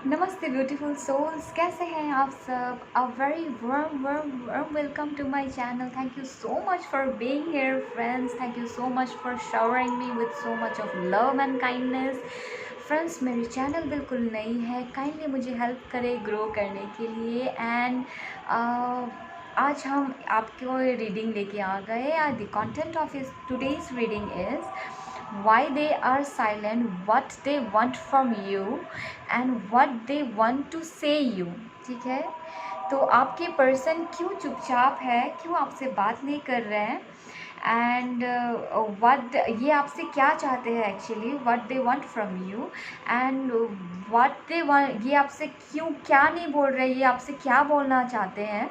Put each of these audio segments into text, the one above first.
नमस्ते beautiful souls, कैसे हैं आप सब? A very warm welcome to my channel. Thank you so much for being here friends. Thank you so much for showering me with so much of love and kindness. Friends, मेरी channel बिल्कुल नई है. Kindly मुझे help करें grow करने के लिए. And आज हम आपको रीडिंग लेके आ गए. द कंटेंट ऑफ इस today's reading is why they are silent, what they want from you and what they want to say you. ठीक है, तो आपके पर्सन क्यों चुपचाप है, क्यों आपसे बात नहीं कर रहे हैं, एंड व्हाट ये आपसे क्या चाहते हैं actually, what they want from you and what they want, ये आपसे क्यों क्या नहीं बोल रहे, ये आपसे क्या बोलना चाहते हैं.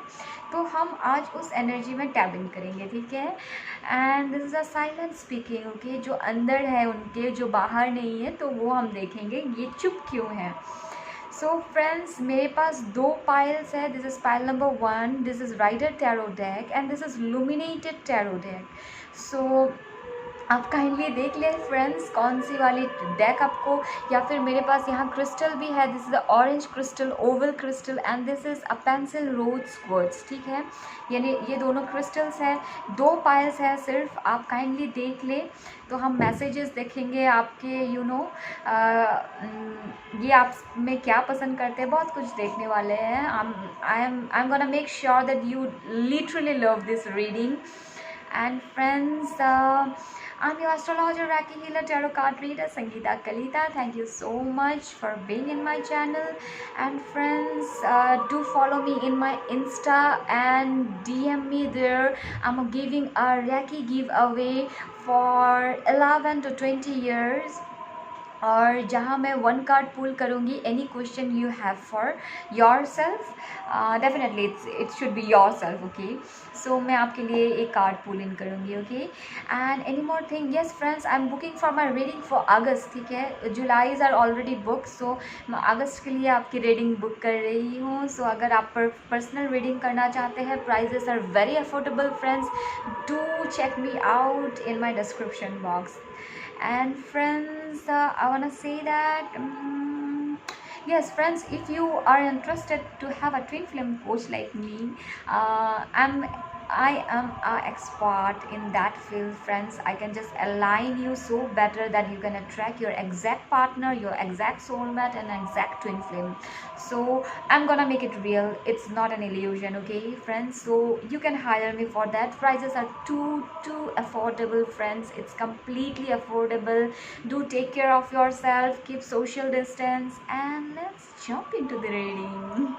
तो हम आज उस एनर्जी में टैप इन करेंगे. ठीक है, and this is a silent speaking. Okay, जो अंदर है उनके, जो बाहर नहीं है, तो वो हम देखेंगे ये चुप क्यों है. सो फ्रेंड्स, मेरे पास दो पाइल्स है. This is pile number 1. This is Rider tarot deck and this is luminated tarot deck. So आप काइंडली देख लें फ्रेंड्स कौन सी वाली डेक आपको, या फिर मेरे पास यहाँ क्रिस्टल भी है. This is the orange crystal, oval crystal and this is a pencil rose quartz. ठीक है, यानी ये दोनों क्रिस्टल्स हैं. दो पाइल्स है सिर्फ, आप काइंडली देख लें. तो हम मैसेजेस देखेंगे आपके, ये आप में क्या पसंद करते हैं, बहुत कुछ देखने वाले हैं. आई am gonna make sure that you literally love this reading. And friends, I'm your astrologer, Reiki healer, tarot card reader, Sangeeta Kalita. Thank you so much for being in my channel. And friends, do follow me in my Insta and DM me there. I'm giving a Reiki giveaway for 11 to 20 years. और जहाँ मैं 1 card pull करूँगी, any question you have for yourself, definitely it should be yourself. Okay, so मैं आपके लिए एक card pull in करूँगी. Okay, and any more thing. Yes friends, I am booking for my reading for अगस्त. ठीक है, Julys are already book, so मैं अगस्त के लिए आपकी रीडिंग बुक कर रही हूँ. सो अगर आप पर्सनल रीडिंग करना चाहते हैं, prices are very affordable friends. Do check me out in my description box. And friends, I want to say that yes friends, if you are interested to have a twin flame coach like me, I am an expert in that field friends. I can just align you so better that you can attract your exact partner, your exact soulmate and exact twin flame. So I'm gonna make it real, it's not an illusion. Okay friends, so you can hire me for that. Prices are too affordable friends, it's completely affordable. Do take care of yourself, keep social distance and let's jump into the reading.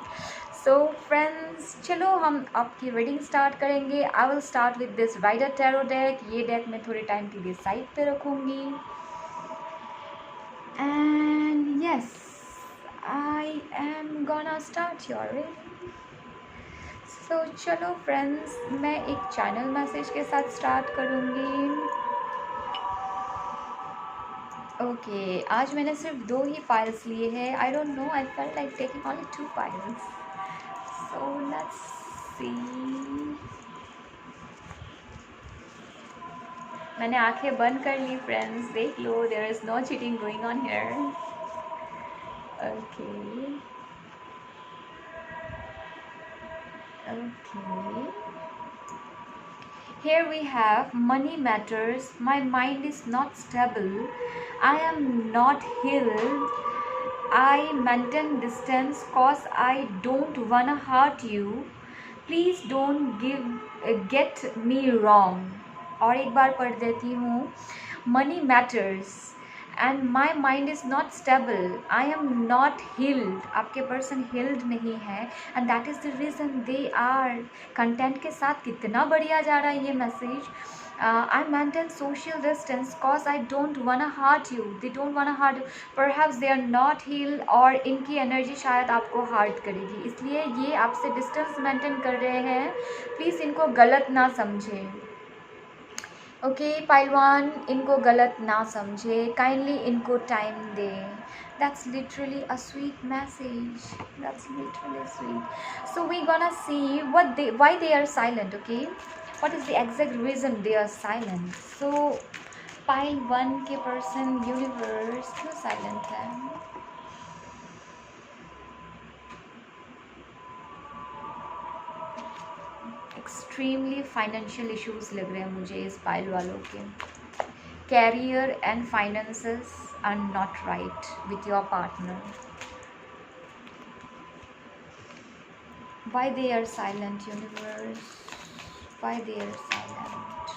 So friends, चलो हम आपकी reading start करेंगे. I will start with this Rider tarot deck. ये deck मैं थोड़े time के लिए side पे रखूँगी. And yes, I am gonna start your reading. So चलो फ्रेंड्स, मैं एक चैनल मैसेज के साथ स्टार्ट करूँगी. ओके, आज मैंने सिर्फ 2 ही फाइल्स लिए हैं. I don't know, I felt like taking only 2 files. So let's see. मैंने आंखें बंद कर ली फ्रेंड्स, देख लो. there is no cheating going on here. Okay. Here we have money matters. My mind is not stable. I am not healed. I maintain distance cause I don't wanna hurt you. Please don't get me wrong. और एक बार पढ़ देती हूँ. Money matters and my mind is not stable. I am not healed. आपके person healed नहीं है and that is the reason they are. Content के साथ कितना बढ़िया जा रहा है ये message. I maintain social distance cause I don't wanna hurt you. They don't wanna hurt you. Perhaps they are not healed और इनकी एनर्जी शायद आपको hurt करेगी, इसलिए ये आपसे डिस्टेंस मेंटेन कर रहे हैं. प्लीज़ इनको गलत ना समझें. ओके पाइल 1, इनको गलत ना समझे, काइंडली इनको टाइम दें. That's literally a sweet message. That's literally sweet. So we gonna see why they are silent. Okay, what is the exact reason they are silent? So pile 1 के person universe क्यों silent है? Extremely financial issues लग रहे हैं मुझे इस pile वालों के. Career and finances are not right with your partner. Why they are silent, universe? Why they are silent?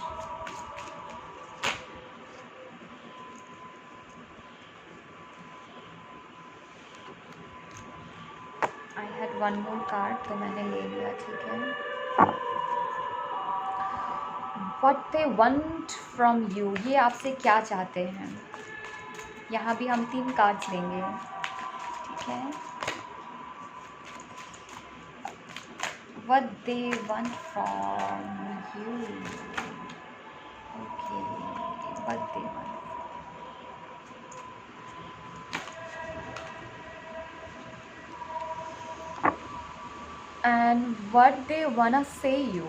I had one more card तो मैंने ले लिया. ठीक है. What they want from you? ये आपसे क्या चाहते हैं? यहाँ भी हम 3 कार्ड्स लेंगे. ठीक है. What they want from you? Okay, what they want. And what they wanna say you.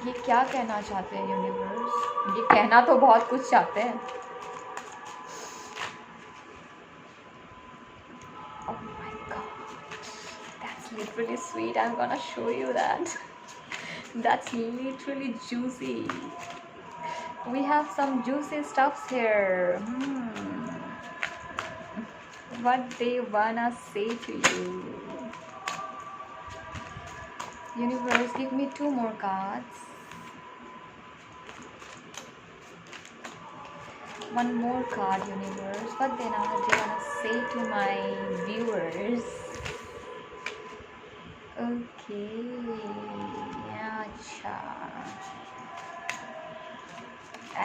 ये क्या कहना चाहते हैं यूनिवर्स? ये कहना तो बहुत कुछ चाहते हैं. Literally sweet. I'm gonna show you that. That's literally juicy. We have some juicy stuffs here. What they wanna say to you. Universe, give me 2 more cards. One more card, universe. What they wanna say to my viewers. Okay, अच्छा.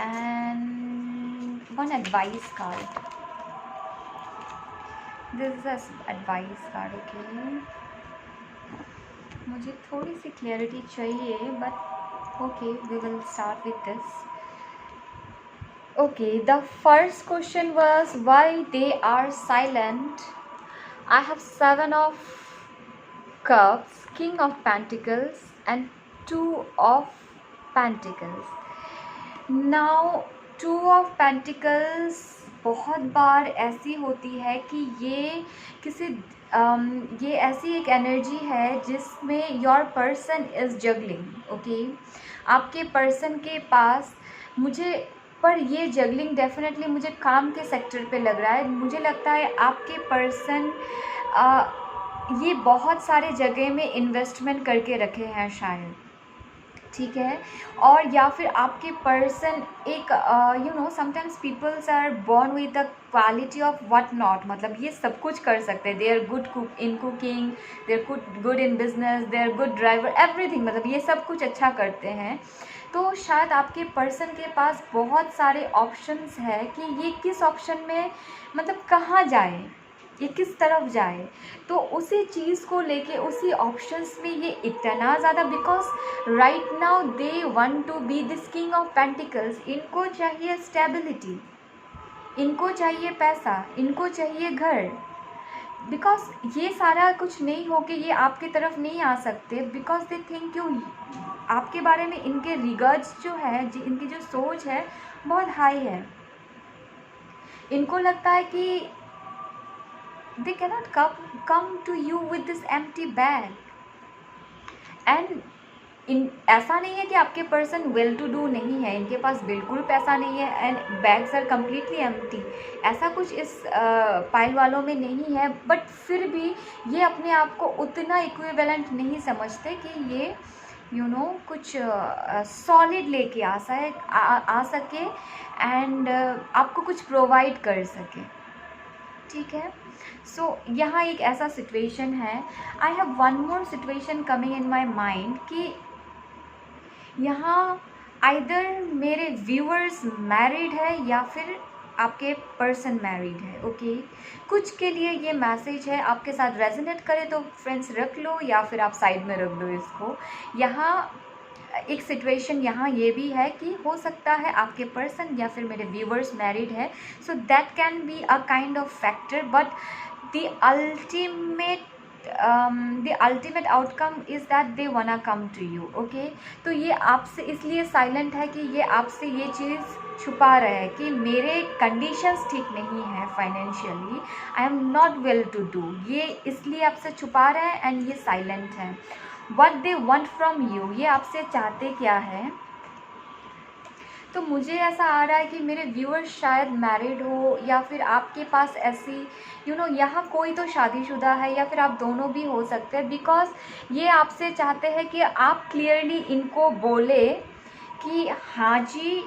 And one advice card. This is an advice card. Okay. मुझे थोड़ी सी clarity चाहिए, but okay, we will start with this. Okay, the first question was why they are silent. I have 7 of Cups, King of Pentacles and 2 of Pentacles. Now 2 of Pentacles बहुत बार ऐसी होती है कि ये ऐसी एक एनर्जी है जिसमें your person is juggling. Okay, आपके पर्सन के पास पर ये जगलिंग डेफिनेटली मुझे काम के सेक्टर पे लग रहा है. मुझे लगता है आपके पर्सन ये बहुत सारे जगह में इन्वेस्टमेंट करके रखे हैं शायद. ठीक है. और या फिर आपके पर्सन एक sometimes peoples are born with the quality of what not. मतलब ये सब कुछ कर सकते हैं. They are good in cooking, they are good in business, they are good driver, everything. मतलब ये सब कुछ अच्छा करते हैं. तो शायद आपके पर्सन के पास बहुत सारे ऑप्शंस है कि ये किस ऑप्शन में, मतलब कहाँ जाए, ये किस तरफ जाए. तो उसी चीज़ को लेके उसी ऑप्शंस में ये इतना ज़्यादा, because right now they want to be this king of pentacles. इनको चाहिए स्टेबिलिटी, इनको चाहिए पैसा, इनको चाहिए घर. बिकॉज ये सारा कुछ नहीं हो के ये आपके तरफ नहीं आ सकते. बिकॉज दे थिंक क्यों आपके बारे में इनके रिगार्ड्स जो है, इनकी जो सोच है बहुत हाई है. इनको लगता है कि they cannot come to you with this empty bag. and ऐसा नहीं है कि आपके पर्सन वेल टू डू नहीं है, इनके पास बिल्कुल पैसा नहीं है and bags are completely empty. ऐसा कुछ इस पाइल वालों में नहीं है. बट फिर भी ये अपने आप को उतना इक्विवेलेंट नहीं समझते कि ये कुछ सॉलिड लेके आ सके एंड आपको कुछ प्रोवाइड कर सके. ठीक है. सो यहाँ एक ऐसा सिचुएशन है. I have one more situation coming in my mind कि यहाँ आइदर मेरे व्यूअर्स मैरिड है या फिर आपके पर्सन मैरिड है. ओके, कुछ के लिए ये मैसेज है, आपके साथ रेजोनेट करे तो फ्रेंड्स रख लो या फिर आप साइड में रख दो इसको. यहाँ एक सिचुएशन यहाँ ये भी है कि हो सकता है आपके पर्सन या फिर मेरे व्यूअर्स मैरिड है. So that can be a kind of factor. But the ultimate outcome is that they wanna come to you. Okay, तो ये आपसे इसलिए साइलेंट है कि ये आपसे ये चीज़ छुपा रहा है कि मेरे कंडीशंस ठीक नहीं है financially, I am not well to do. ये इसलिए आपसे छुपा रहा है एंड ये साइलेंट है. What they want from you, ये आपसे चाहते क्या है। तो मुझे ऐसा आ रहा है कि मेरे व्यूअर्स शायद मैरिड हो, या फिर आपके पास ऐसी यहाँ कोई तो शादीशुदा है, या फिर आप दोनों भी हो सकते हैं। बिकॉज ये आपसे चाहते हैं कि आप क्लियरली इनको बोले कि हाँ जी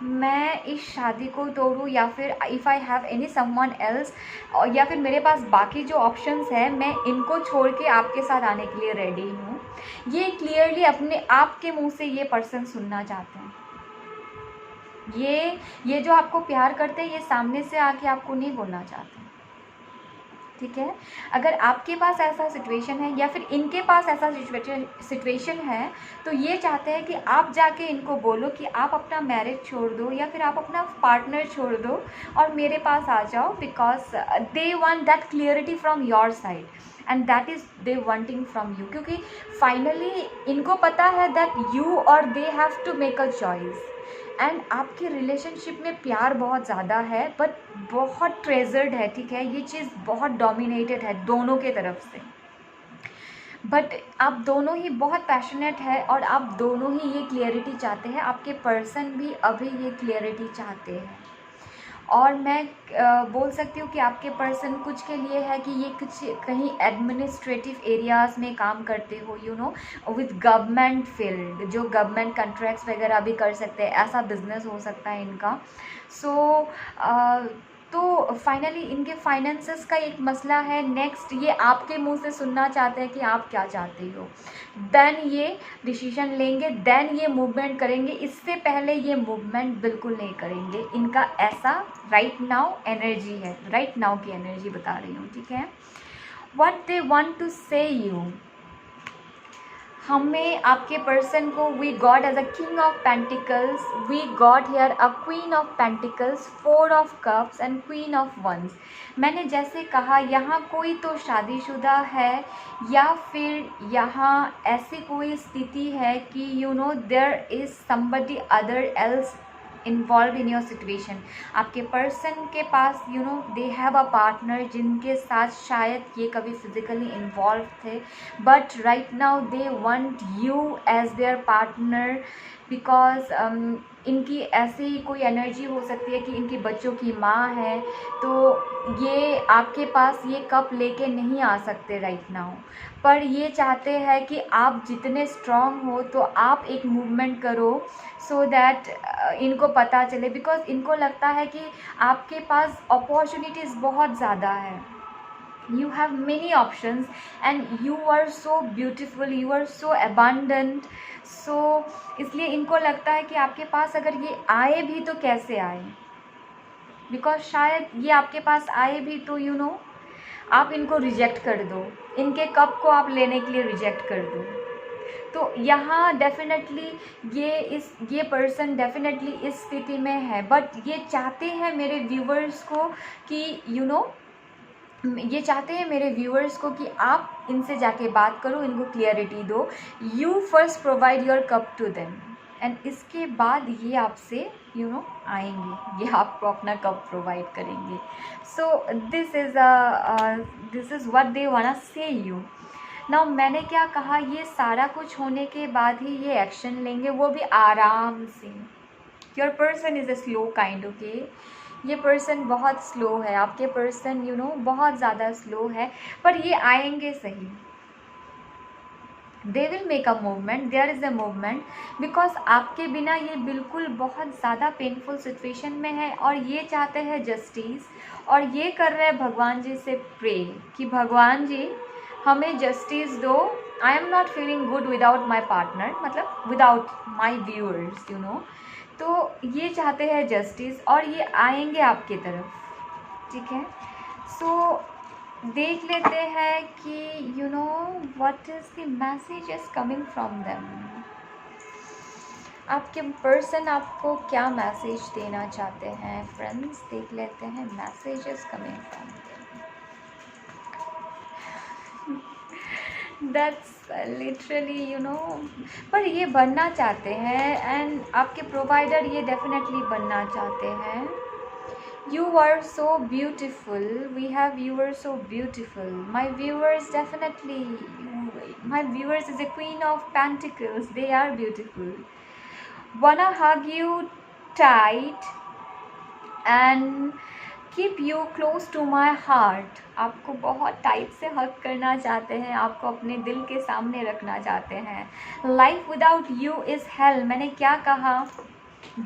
मैं इस शादी को तोड़ूँ, या फिर if I have any someone else, या फिर मेरे पास बाकी जो ऑप्शंस है मैं इनको छोड़ के आपके साथ आने के लिए रेडी हूँ। ये क्लियरली अपने आप के मुंह से ये पर्सन सुनना चाहते हैं। ये जो आपको प्यार करते हैं, ये सामने से आके आपको नहीं बोलना चाहते, ठीक है। अगर आपके पास ऐसा सिचुएशन है, या फिर इनके पास ऐसा सिचुएशन है, तो ये चाहते हैं कि आप जाके इनको बोलो कि आप अपना मैरिज छोड़ दो, या फिर आप अपना पार्टनर छोड़ दो और मेरे पास आ जाओ। Because they want that clarity from your side, and that is they wanting from you. क्योंकि फाइनली इनको पता है दैट यू और they have to make a choice. And आपके रिलेशनशिप में प्यार बहुत ज़्यादा है, बट बहुत ट्रेजर्ड है, ठीक है। ये चीज़ बहुत डोमिनेटेड है दोनों के तरफ से, बट आप दोनों ही बहुत पैशनेट है, और आप दोनों ही ये क्लियरिटी चाहते हैं। आपके पर्सन भी अभी ये क्लियरिटी चाहते हैं। और मैं बोल सकती हूँ कि आपके पर्सन कुछ के लिए है कि ये कुछ कहीं एडमिनिस्ट्रेटिव एरियाज़ में काम करते हो, विद गवर्नमेंट फील्ड, जो गवर्नमेंट कॉन्ट्रैक्ट्स वगैरह भी कर सकते हैं, ऐसा बिजनेस हो सकता है इनका। तो फाइनली इनके फाइनेंसेस का एक मसला है। नेक्स्ट ये आपके मुंह से सुनना चाहते हैं कि आप क्या चाहते हो, देन ये डिसीजन लेंगे, देन ये मूवमेंट करेंगे। इससे पहले ये मूवमेंट बिल्कुल नहीं करेंगे। इनका ऐसा राइट नाउ एनर्जी है, राइट नाउ की एनर्जी बता रही हूँ, ठीक है। What they want to say you, हमें आपके पर्सन को we got as a king of pentacles, we got here a queen of pentacles, 4 of cups and queen of wands. मैंने जैसे कहा यहाँ कोई तो शादीशुदा है, या फिर यहाँ ऐसी कोई स्थिति है कि there is somebody other else involve in your situation. आपके पर्सन के पास दे हैव अ पार्टनर जिनके साथ शायद ये कभी फिजिकली इन्वॉल्व थे, but right now they want you as their partner. Because इनकी ऐसी ही कोई एनर्जी हो सकती है कि इनकी बच्चों की माँ है, तो ये आपके पास ये कप लेके नहीं आ सकते राइट नाउ, पर ये चाहते हैं कि आप जितने स्ट्रांग हो तो आप एक मूवमेंट करो, सो दैट इनको पता चले। बिकॉज इनको लगता है कि आपके पास अपॉर्चुनिटीज़ बहुत ज़्यादा है, you have many options and you are so beautiful, you are so abundant। so इसलिए इनको लगता है कि आपके पास अगर ये आए भी तो कैसे आए, बिकॉज शायद ये आपके पास आए भी तो आप इनको रिजेक्ट कर दो, इनके कप को आप लेने के लिए रिजेक्ट कर दो। तो यहाँ डेफिनेटली ये पर्सन डेफिनेटली इस स्थिति में है, बट ये चाहते हैं मेरे व्यूवर्स को कि ये चाहते हैं मेरे व्यूअर्स को कि आप इनसे जाके बात करो, इनको क्लियरिटी दो। You first provide your cup to them, and इसके बाद ये आपसे आएंगे, ये आपको अपना कप प्रोवाइड करेंगे। So this is what they want to say you. Now मैंने क्या कहा, ये सारा कुछ होने के बाद ही ये एक्शन लेंगे, वो भी आराम से। Your person is a slow kind, okay. ये पर्सन बहुत स्लो है, आपके पर्सन बहुत ज़्यादा स्लो है, पर ये आएंगे सही। They will make a movement, there is a movement, because आपके बिना ये बिल्कुल बहुत ज़्यादा पेनफुल सिचुएशन में है, और ये चाहते हैं जस्टिस, और ये कर रहे हैं भगवान जी से प्रे कि भगवान जी हमें जस्टिस दो। आई am not feeling good without my partner, मतलब विदाउट माई व्यूअर्स, तो ये चाहते हैं जस्टिस, और ये आएंगे आपके तरफ, ठीक है। सो देख लेते हैं कि what is the message is coming from them. आपके पर्सन आपको क्या मैसेज देना चाहते हैं फ्रेंड्स, देख लेते हैं messages coming from them. That's literally पर ये बनना चाहते हैं, एंड आपके प्रोवाइडर ये डेफिनेटली बनना चाहते हैं। You are so beautiful. We have viewers so beautiful. My viewers definitely. My viewers is a queen of pentacles. They are beautiful. Wanna hug you tight and keep you close to my heart. आपको बहुत tight से हग करना चाहते हैं, आपको अपने दिल के सामने रखना चाहते हैं. Life without you is hell. मैंने क्या कहा?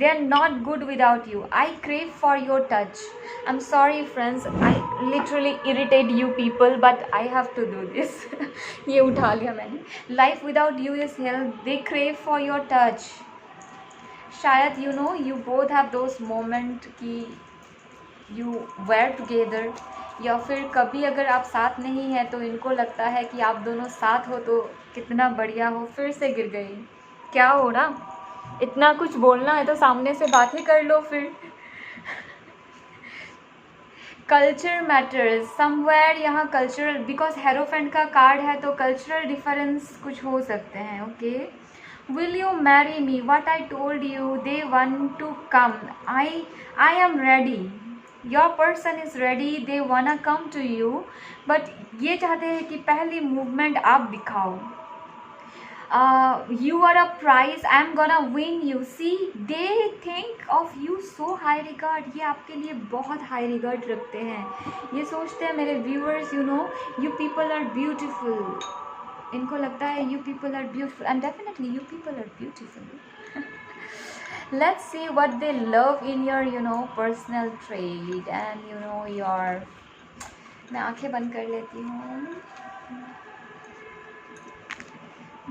They are not good without you. I crave for your touch. I'm sorry friends, I literally irritate you people, but I have to do this. ये उठा लिया मैंने. Life without you is hell. They crave for your touch. शायद you both have those moment कि you were together, या फिर कभी अगर आप साथ नहीं हैं तो इनको लगता है कि आप दोनों साथ हो तो कितना बढ़िया हो. फिर से गिर गई. क्या हो रहा? इतना कुछ बोलना है तो सामने से बात ही कर लो फिर. Culture matters somewhere. यहाँ कल्चरल, बिकॉज हेरोफेंट का कार्ड है तो कल्चरल डिफरेंस कुछ हो सकते हैं. Okay. Will you marry me? What I told you, they want to come. I am ready. Your person is ready. They wanna come to you, but ये चाहते हैं कि पहली मूवमेंट आप दिखाओ. You are a prize. I'm gonna win you. See, they think of you so high regard. ये आपके लिए बहुत high regard रखते हैं. ये सोचते हैं मेरे viewers, you people are beautiful. इनको लगता है you people are beautiful, and definitely you people are beautiful. Let's see what they love in your personal trait and your. मैं आंखें बंद कर लेती हूँ.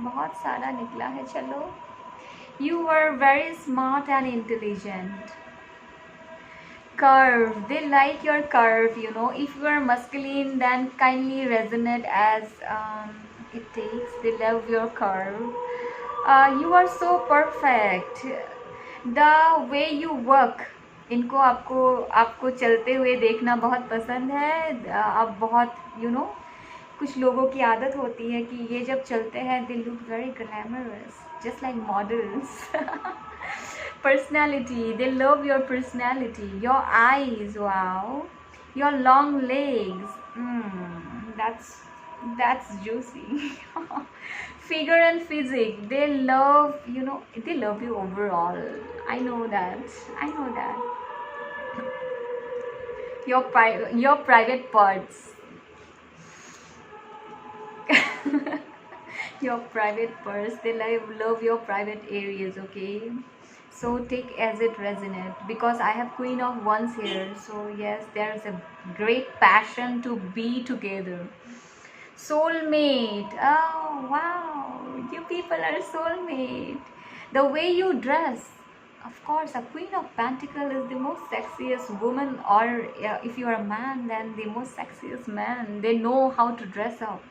बहुत सारा निकला है. चलो. You are very smart and intelligent. Curve. They like your curve. If you are masculine, then kindly resonate as it takes. They love your curve. You are so perfect. The way you work. इनको आपको चलते हुए देखना बहुत पसंद है. आप बहुत कुछ लोगों की आदत होती है कि ये जब चलते हैं they look very glamorous, just like models. Personality. They love your personality. Your eyes. Wow. Your long legs. that's juicy. Figure and physique. They love they love you overall. I know that. Your private parts. Your private purse. They love your private areas. Okay, so take as it resonates, because I have Queen of Wands here. So yes, there is a great passion to be together. Soulmate. Oh wow, you people are soulmate. The way you dress. Of course, a Queen of Pentacles is the most sexiest woman, or if you are a man, then the most sexiest man. They know how to dress up.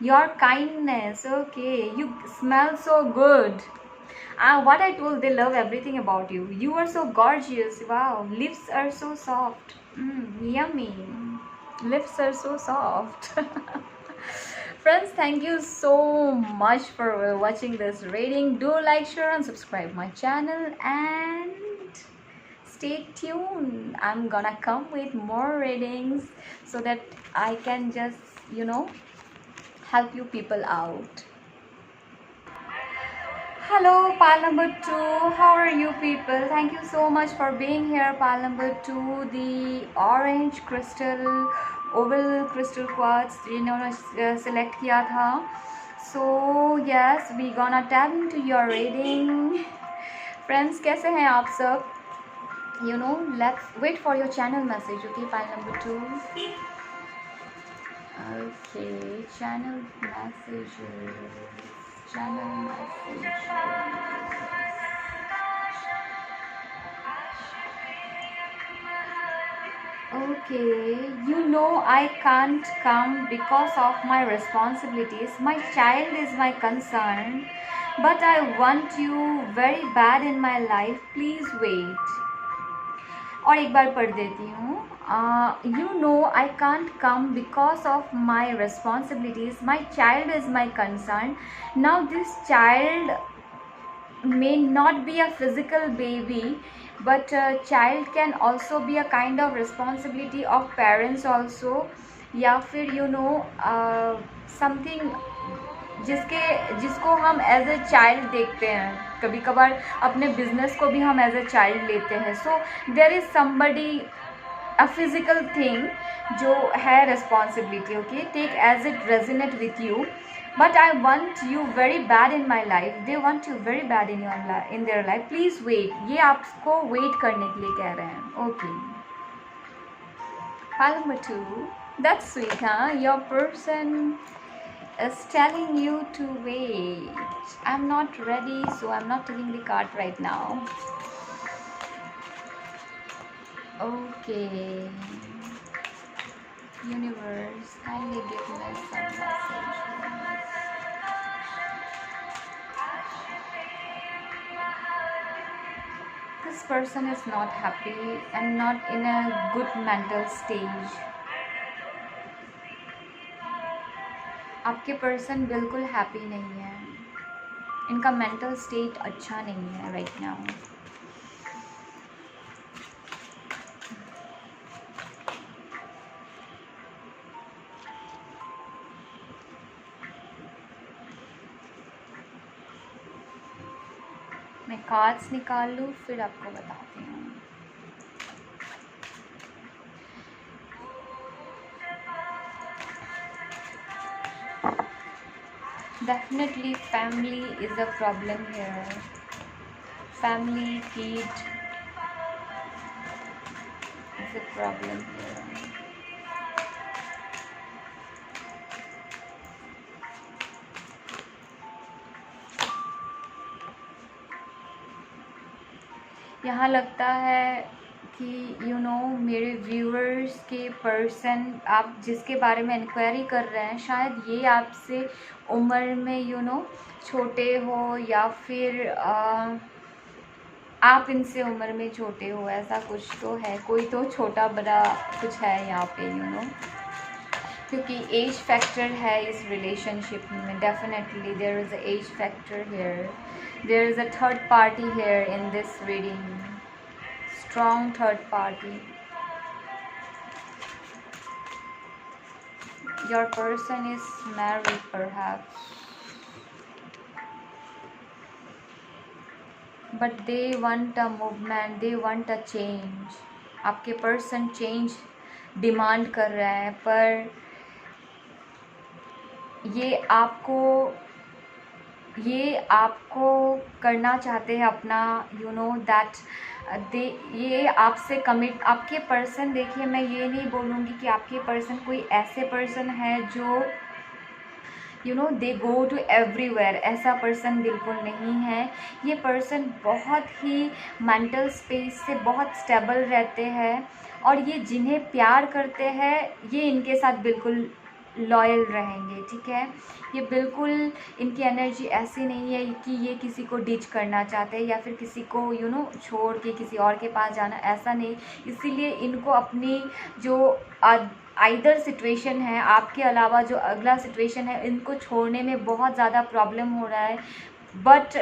Your kindness. Okay, you smell so good. What I told, they love everything about you. You are so gorgeous. Wow, lips are so soft. Yummy. Lips are so soft. Friends, thank you so much for watching this reading. Do like, share and subscribe my channel, and stay tuned. I'm gonna come with more readings so that I can just help you people out. Hello, pile number 2. How are you people? Thank you so much for being here. Pile number 2, the orange crystal, oval crystal quartz जिन्होंने select किया था. So yes, we gonna tap into your reading. Friends, कैसे हैं आप सब? Let's wait for your channel message. Okay, pile number 2. Okay, channel messages. Okay, I can't come because of my responsibilities. My child is my concern, but I want you very bad in my life. Please wait. और एक बार पढ़ देती हूँ. I can't come because of my responsibilities. My child is my concern. Now this child may not be a physical baby. but child can also be a kind of responsibility of parents also, या फिर something जिसको हम as a child देखते हैं, कभी कभार अपने business को भी हम एज ए चाइल्ड लेते हैं. So there is somebody a physical thing जो है responsibility. Okay, take as it resonate with you, but I want you very bad in my life, they want you very bad in their life, please wait. ये आपको wait करने के लिए कह रहे हैं. Okay, file number 2. That's sweet, huh? Your person is telling you to wait. I'm not ready, so I'm not taking the card right now. Okay, universe, kindly give me some message. This person is not happy and not in a good mental stage. आपके person बिल्कुल happy नहीं है, इनका mental state अच्छा नहीं है right now. मैं cards निकाल लूँ फिर आपको बताती हूँ. Definitely family is a problem here. Family, kid is a problem here. यहाँ लगता है कि मेरे व्यूअर्स के पर्सन, आप जिसके बारे में इंक्वायरी कर रहे हैं, शायद ये आपसे उम्र में छोटे हो, या फिर आप इनसे उम्र में छोटे हो, ऐसा कुछ तो है. कोई तो छोटा बड़ा कुछ है यहाँ पे क्योंकि एज फैक्टर है इस रिलेशनशिप में. Definitely there is a age factor here. There is a third party here in this reading. Strong third party. Your person is married perhaps, but they want a movement, they want a change. आपके person change demand कर रहा है, पर ये आपको करना चाहते हैं अपना दैट ये आपसे कमिट. आपके पर्सन, देखिए मैं ये नहीं बोलूँगी कि आपके पर्सन कोई ऐसे पर्सन है जो दे गो टू एवरीवेयर, ऐसा पर्सन बिल्कुल नहीं है. ये पर्सन बहुत ही मेंटल स्पेस से बहुत स्टेबल रहते हैं, और ये जिन्हें प्यार करते हैं ये इनके साथ बिल्कुल लॉयल रहेंगे. ठीक है, ये बिल्कुल इनकी एनर्जी ऐसी नहीं है कि ये किसी को डिच करना चाहते हैं या फिर किसी को छोड़ के किसी और के पास जाना, ऐसा नहीं. इसीलिए इनको अपनी जो आइदर सिचुएशन है, आपके अलावा जो अगला सिचुएशन है, इनको छोड़ने में बहुत ज़्यादा प्रॉब्लम हो रहा है. बट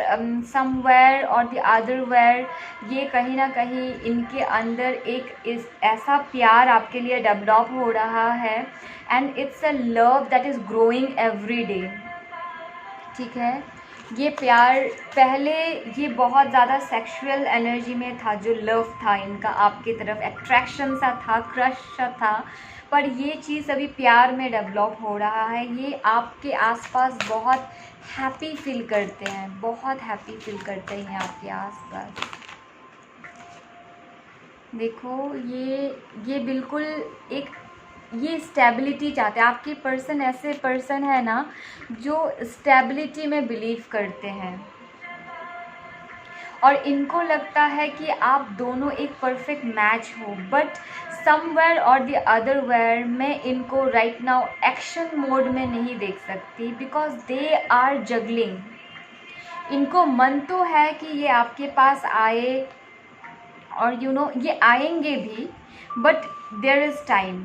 समवेयर और द अदर वेयर ये कहीं ना कहीं इनके अंदर एक ऐसा प्यार आपके लिए डेवलप हो रहा है, and it's a love that is growing every day. ठीक है, ये प्यार पहले ये बहुत ज़्यादा सेक्सुअल एनर्जी में था, जो लव था इनका आपकी तरफ, अट्रैक्शन सा था, क्रश सा था, पर ये चीज़ अभी प्यार में डेवलप हो रहा है. ये आपके आसपास बहुत हैप्पी फील करते हैं, बहुत हैप्पी फील करते हैं आपके आसपास. देखो ये बिल्कुल ये स्टेबिलिटी चाहते हैं. आपके पर्सन ऐसे पर्सन है ना जो स्टेबिलिटी में बिलीव करते हैं, और इनको लगता है कि आप दोनों एक परफेक्ट मैच हो. बट समवेयर और द अदर वेयर मैं इनको राइट नाउ एक्शन मोड में नहीं देख सकती, बिकॉज दे आर जगलिंग. इनको मन तो है कि ये आपके पास आए, और ये आएंगे भी, बट देयर इज़ टाइम.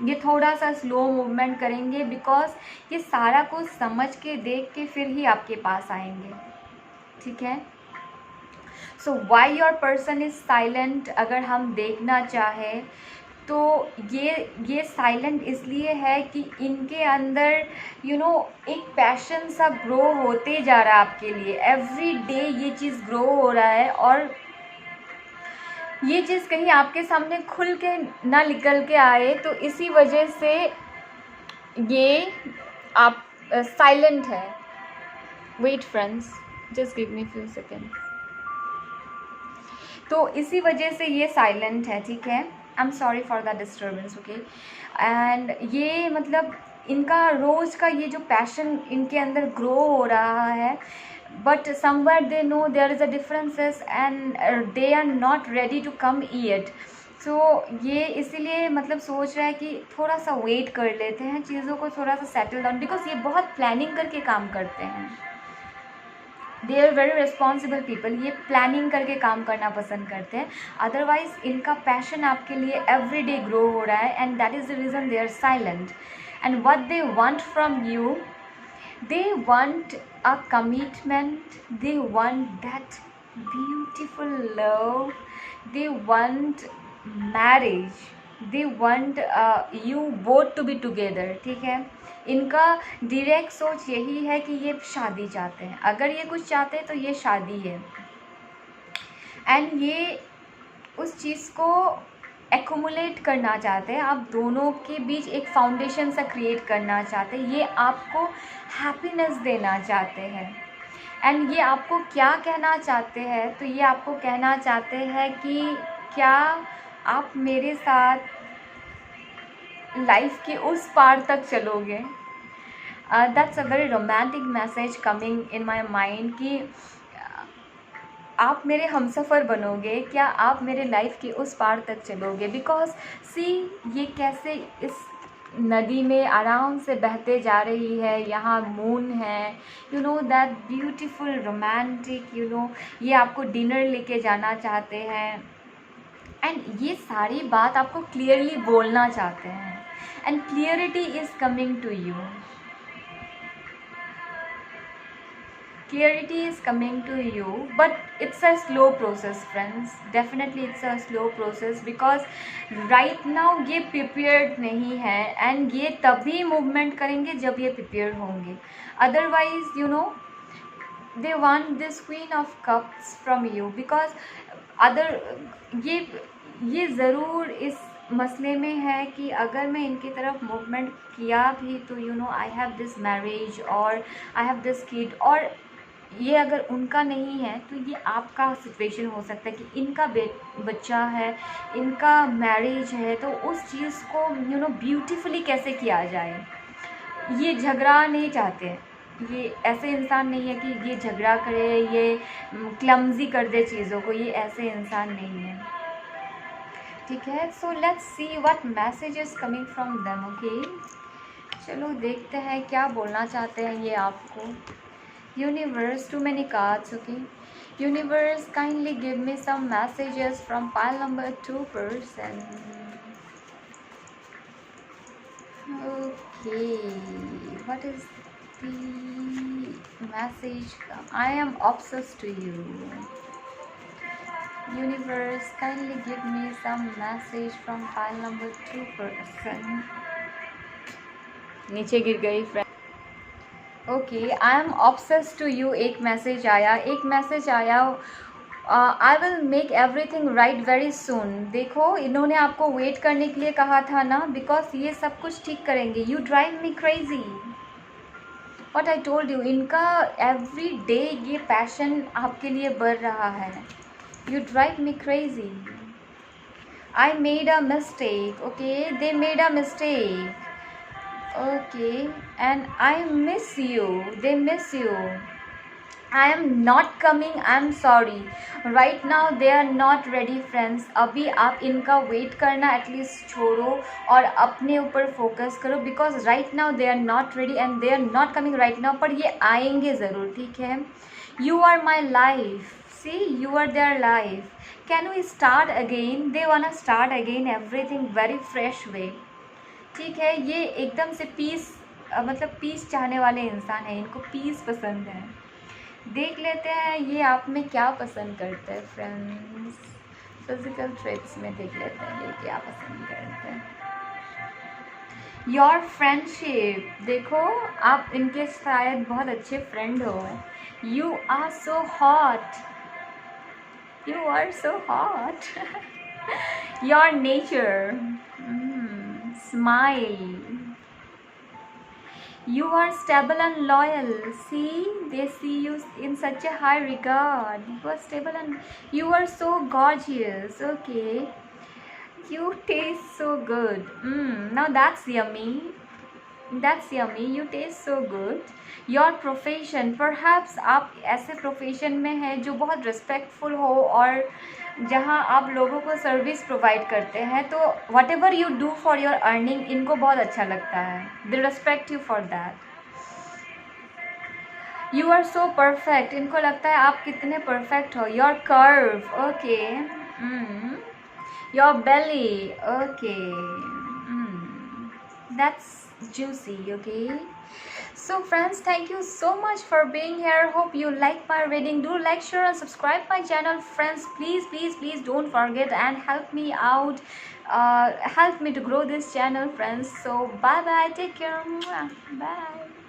ये थोड़ा सा स्लो मूवमेंट करेंगे, बिकॉज ये सारा कुछ समझ के देख के फिर ही आपके पास आएंगे. ठीक है, so why your person is silent अगर हम देखना चाहें तो ये साइलेंट इसलिए है कि इनके अंदर एक पैशन सा ग्रो होते जा रहा है आपके लिए। एवरी डे ये चीज़ ग्रो हो रहा है और ये चीज़ कहीं आपके सामने खुल के ना निकल के आए, तो इसी वजह से ये आप साइलेंट है। Wait friends, just give me few second. तो इसी वजह से ये साइलेंट है, ठीक है। I am sorry for the disturbance, okay. And ये मतलब इनका रोज़ का ये जो पैशन इनके अंदर ग्रो हो रहा है, but somewhere they know there is a differences and they are not ready to come yet। So ये इसीलिए मतलब सोच रहा है कि थोड़ा सा वेट कर लेते हैं, चीज़ों को थोड़ा सा सेटल डाउन, बिकॉज ये बहुत प्लानिंग करके काम करते हैं। They are very responsible people, ये प्लानिंग करके काम करना पसंद करते हैं। अदरवाइज इनका पैशन आपके लिए एवरी डे ग्रो हो रहा है and that is the reason they are silent. And what they want from you, they want a commitment, they want that beautiful love, they want marriage, they want you both to be together, ठीक है। इनका direct सोच यही है कि ये शादी चाहते हैं। अगर ये कुछ चाहते हैं तो ये शादी है। एंड ये उस चीज़ को एक्यूमुलेट करना चाहते हैं, आप दोनों के बीच एक फाउंडेशन सा क्रिएट करना चाहते हैं। ये आपको हैप्पीनेस देना चाहते हैं। एंड ये आपको क्या कहना चाहते हैं, तो ये आपको कहना चाहते हैं कि क्या आप मेरे साथ लाइफ के उस पार तक चलोगे। That's a very romantic message coming in my mind कि आप मेरे हमसफ़र बनोगे, क्या आप मेरे लाइफ के उस पार तक चलोगे। बिकॉज सी ये कैसे इस नदी में आराम से बहते जा रही है, यहाँ मून है, you know that beautiful romantic, ये आपको डिनर लेके जाना चाहते हैं एंड ये सारी बात आपको क्लियरली बोलना चाहते हैं and clarity is coming to you. Clarity is coming to you, but it's a slow process friends, definitely it's a slow process because right now ये prepared नहीं है and ये तभी movement करेंगे जब ये prepared होंगे। otherwise they want this queen of cups from you because ये ज़रूर इस मसले में है कि अगर मैं इनकी तरफ मूवमेंट किया भी तो आई हैव दिस मैरिज और आई हैव दिस किड, और ये अगर उनका नहीं है तो ये आपका सिचुएशन हो सकता है कि इनका बच्चा है, इनका मैरिज है, तो उस चीज़ को ब्यूटीफुली कैसे किया जाए। ये झगड़ा नहीं चाहते, ये ऐसे इंसान नहीं है कि ये झगड़ा करे, ये क्लमजी कर दे चीज़ों को, ये ऐसे इंसान नहीं है, ठीक है। So let's see what message is coming from them, okay. चलो देखते हैं क्या बोलना चाहते हैं ये आपको। Universe, too many cards, okay. Universe, kindly give me some messages from pile number 2 person. Okay, what is the message? I am obsessed to you. Universe, kindly give me some message from pile number 2 person. नीचे गिर गई friend. Okay, I am obsessed to you एक message आया, I will make everything right very soon. देखो इन्होंने आपको wait करने के लिए कहा था ना, बिकॉज ये सब कुछ ठीक करेंगे। You drive me crazy, what I told you. इनका एवरी डे ये पैशन आपके लिए बढ़ रहा है। You drive me crazy, I made a mistake, okay, they made a mistake, okay, and I miss you, they miss you, I am not coming, I am sorry, right now they are not ready friends। अभी आप इनका wait करना at least छोड़ो और अपने ऊपर focus करो, because right now they are not ready and they are not coming right now, पर ये आएंगे ज़रूर, ठीक है। You are my life, see you are their life, can we start again, they want to start again everything very fresh way, ठीक है। ये एकदम से पीस मतलब पीस चाहने वाले इंसान हैं, इनको पीस पसंद है, देख लेते हैं ये आप में क्या पसंद करते हैं फ्रेंड्स। फिजिकल ट्रेट्स में देख लेते हैं ये क्या पसंद करते हैं। योर फ्रेंडशिप, देखो आप इनके शायद बहुत अच्छे फ्रेंड हो। You are so hot, you are so hot. Your nature, smile, you are stable and loyal. See, they see you in such a high regard. You are stable and you are so gorgeous. Okay, you taste so good. Now that's yummy. That's yummy. You taste so good. Your profession, perhaps आप ऐसे profession में हैं जो बहुत respectful हो और जहाँ आप लोगों को सर्विस प्रोवाइड करते हैं, तो what ever you do for your earning इनको बहुत अच्छा लगता है. They respect you for that. You are so perfect, इनको लगता है आप कितने परफेक्ट हो. Your curve, okay. Your belly, okay. That's juicy. Okay, so friends, thank you so much for being here. Hope you like my reading. Do like, share and subscribe my channel, friends. Please don't forget and help me out, help me to grow this channel, friends. So bye bye, take care. Bye.